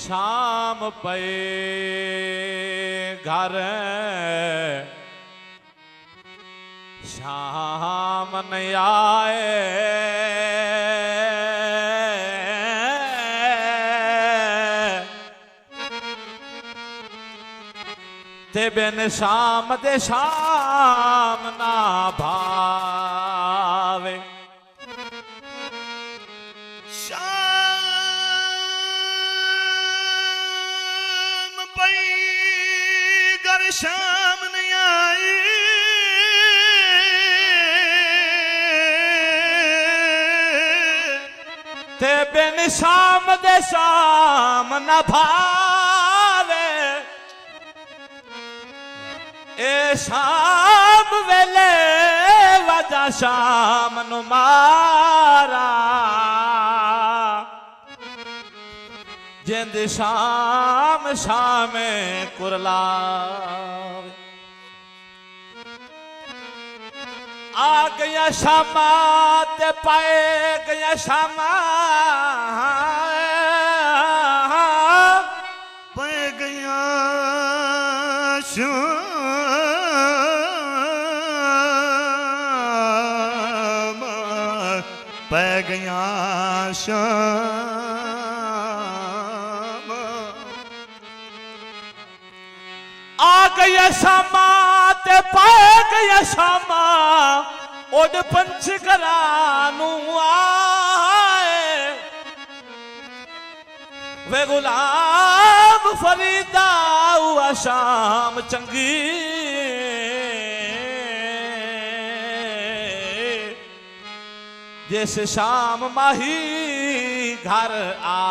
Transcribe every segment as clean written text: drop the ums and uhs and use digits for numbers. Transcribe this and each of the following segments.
शाम पे घर शाम नहीं आए ते बिन शाम दे शाम ना भावे शाम नहीं आई ते बिन शाम दे शाम न भावे ए शाम वेले वजा शाम नु मारा जिंद शाम शामे कुरला आ गया शामा ते पाए गया शामा पाए गया शामा पाए गया शामा आ गया शामा ते पाए गया शामा ओड पंच करानू आए वे गुलाम फरीदा हुआ शाम चंगी जिस शाम माही घर आ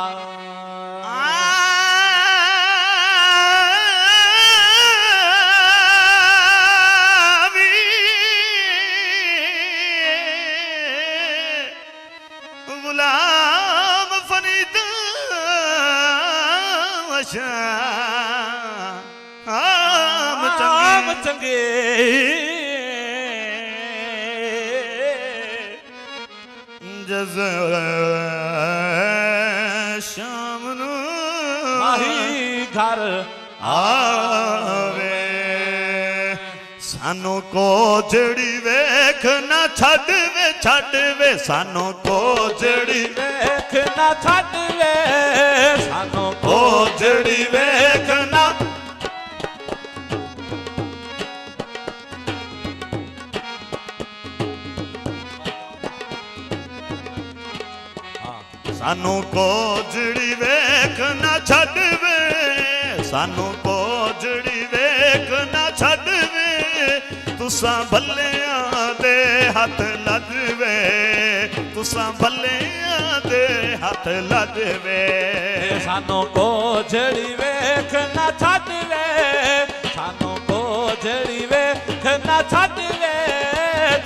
गुलाम फरीद शाम चंगे जज शाम नू माही घर आवे सानू को जड़ी वेख ना छड़ वे सानू को जड़ी वेख ना छड़ वे सानू को जड़ी वेख ना सानू को जड़ी वेख ना छड़ वे सानू को जड़ी वेख ना छड़ वे तुसा भलिया दे हाथ लजवे तुसा भलिया दे हाथ लजवे सानू को जड़ी वेख ना छड़ वे सानू को जड़ी वेख ना छड़ वे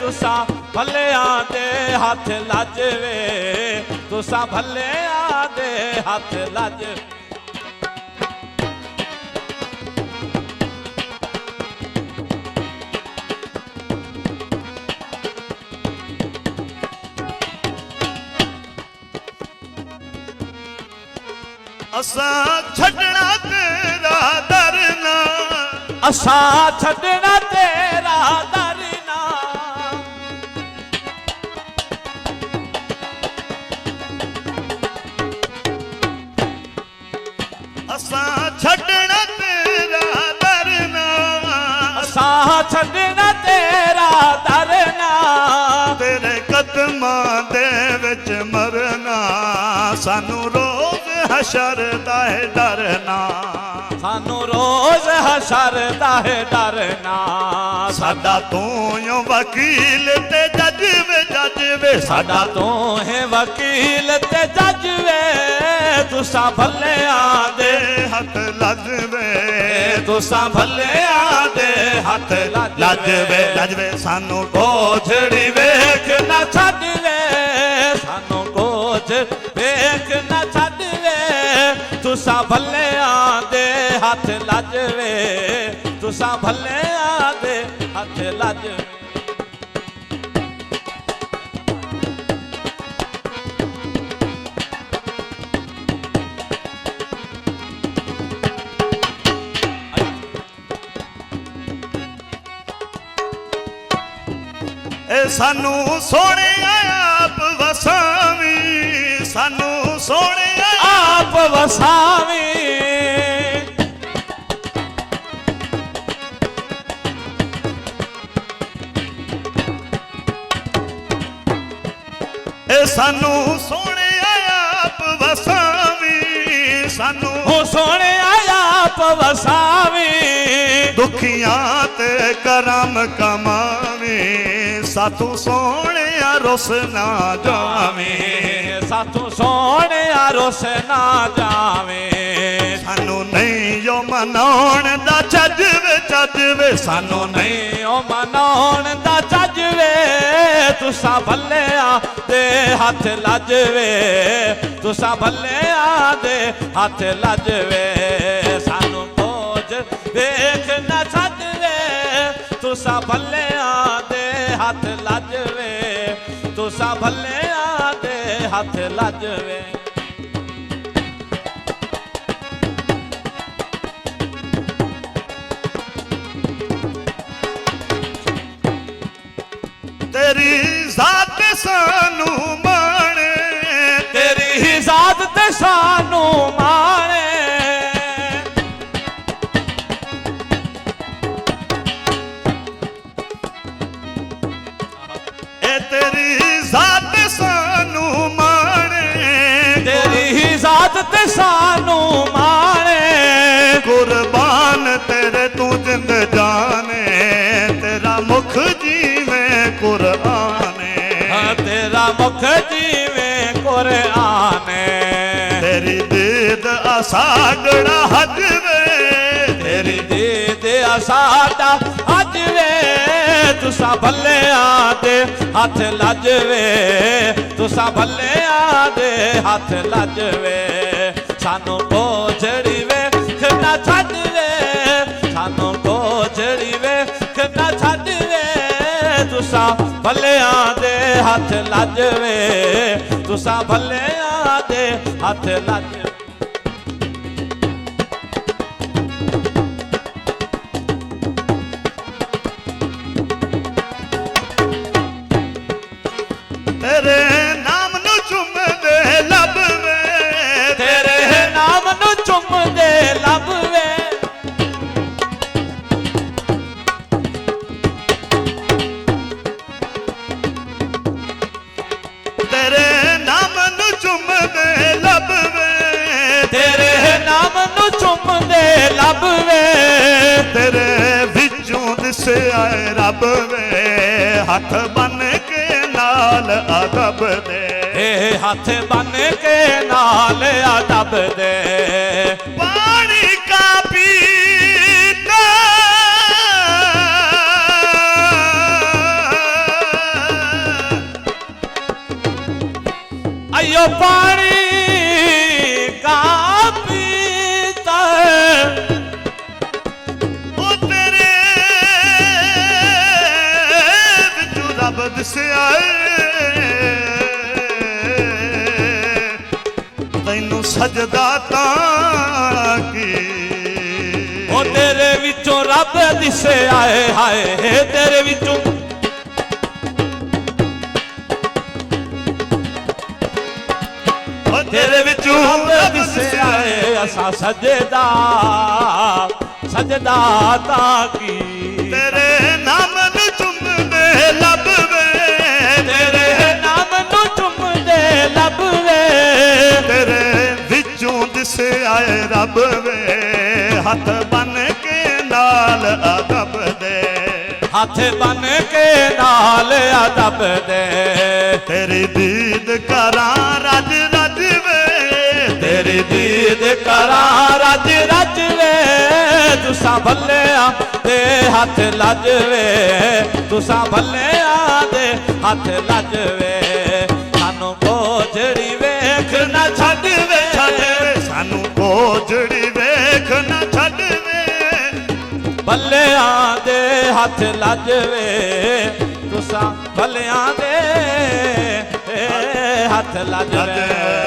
तुसा भलिया दे हाथ लजवे तुसा भलिया दे हाथ लजवे असा छड़ना तेरा दरना असा छड़ना तेरा दरना असां छड़ना तेरा दरना असां छड़ना तेरा दरना तेरे कदमां दे विच मरना सानू रोज़ हशर दा है डरना सानू रोज़ हशर दा है डरना साडा तू यो वकील ते जज वे साडा तू है वकील ते जज वे तुसा भले आदे हथ लजवे तुसा भले आदे हथ लजवे सानू कोझड़ी वेख ना छड़ वे सानू कोझ वेख ना छड़ वे तुसा भले आदे हथ लजवे तुसा भले आदे हथ लजवे सानू सोने आप वसावी सानू सोने आप वसावी सानू सोने आप वसावी सानू सोने आप वसावी दुखियां ते करम कमावी सातू सोने रुस ना जावे सातू सोने रुस ना जावे सानू नहीं यो मनाउण दा चजवे सानू नहीं ओ मनाउण दा चजवे तुसा भले आदे हथ लजवे तुसा भले आदे हथ लजवे सानू कोझ वेख ना छड़वे तुसा भले आदे हथ लजवे तुसा भले आदे हथ लजवे तेरी जात सानू माणे तेरी जात ते सानू माणे तेरी जात सानू माणे तेरी जात ते सानू माणे कुर्बान तेरे तू जिंद जाने तेरा मुख जीवे कुराने तेरा मुख जीवे कुराने तेरी दीद असागड़ा हजवे तेरी दीद असाड़ा हजवे तुसा भले आदे हथ लजवे तुसा भले आदे हथ लजवे सानू कोझड़ी वेख ना छड़वे सानू कोझड़ी वेख ना छड़वे तुसा भले आदे हथ लजवे तुसा भले आदे हथ लजवे तेरे नाम नु चुम दे लब वे तेरे नाम नु चुम दे लब वे तेरे नाम नु चुम दे लब वे तेरे नाम नु चुम दे लब वे तेरे विचों दिसे आए रब वे हथ बन के नाल अदब दे हाथ बन के नाल अदब दे पानी का पीता अयो पानी का पीता ओ तेरे विचों रब दिसे आए तैनू सजदा ताकी ओ तेरे विचों रब दिसे आए हाय तेरे विचों ਤੇਰੇ ਵਿੱਚੋਂ ਰੱਬ ਦਿਸਿਆ ਏ ਅਸਾਂ ਸਜਦਾ ਸਜਦਾ ਤਾਂ ਕੀ ਤੇਰੇ ਨਾਮ ਨੂੰ ਚੁੰਮਦੇ ਲੱਭ ਵੇ ਤੇਰੇ ਨਾਮ ਨੂੰ ਚੁੰਮਦੇ ਲੱਭ ਵੇ ਤੇਰੇ ਵਿੱਚੋਂ ਦਿਸਿਆ ਏ ਰੱਬ ਵੇ ਹੱਥ ਬੰਨ ਕੇ ਨਾਲ ਅਦਬ ਦੇ ਹੱਥ ਬੰਨ ਕੇ ਨਾਲ ਅਦਬ ਦੇ ਤੇਰੀ ਦੀਦ ਕਰਾਂ ਰੱਜ ਰੱਜ ਵੇ ਤੇਰੀ ਦੀਦ ਕਰਾਂ ਰੱਜ ਰੱਜ ਵੇ ਤੁਸਾਂ ਭੱਲਿਆਂ ਦੇ ਹੱਥ ਲੱਜ ਵੇ ਤੁਸਾਂ ਭੱਲਿਆਂ ਦੇ ਹੱਥ ਲੱਜ ਵੇ ਸਾਨੂੰ ਕੋਝੜੀ ਵੇਖ ਨਾ ਛੱਡ ਵੇ ਸਾਨੂੰ ਕੋਝੜੀ ਵੇਖ ਨਾ ਛੱਡ ਵੇ ਭੱਲਿਆਂ ਦੇ ਹੱਥ ਲੱਜ ਵੇ ਤੁਸਾਂ ਭੱਲਿਆਂ ਦੇ ਹੱਥ ਲੱਜ ਵੇ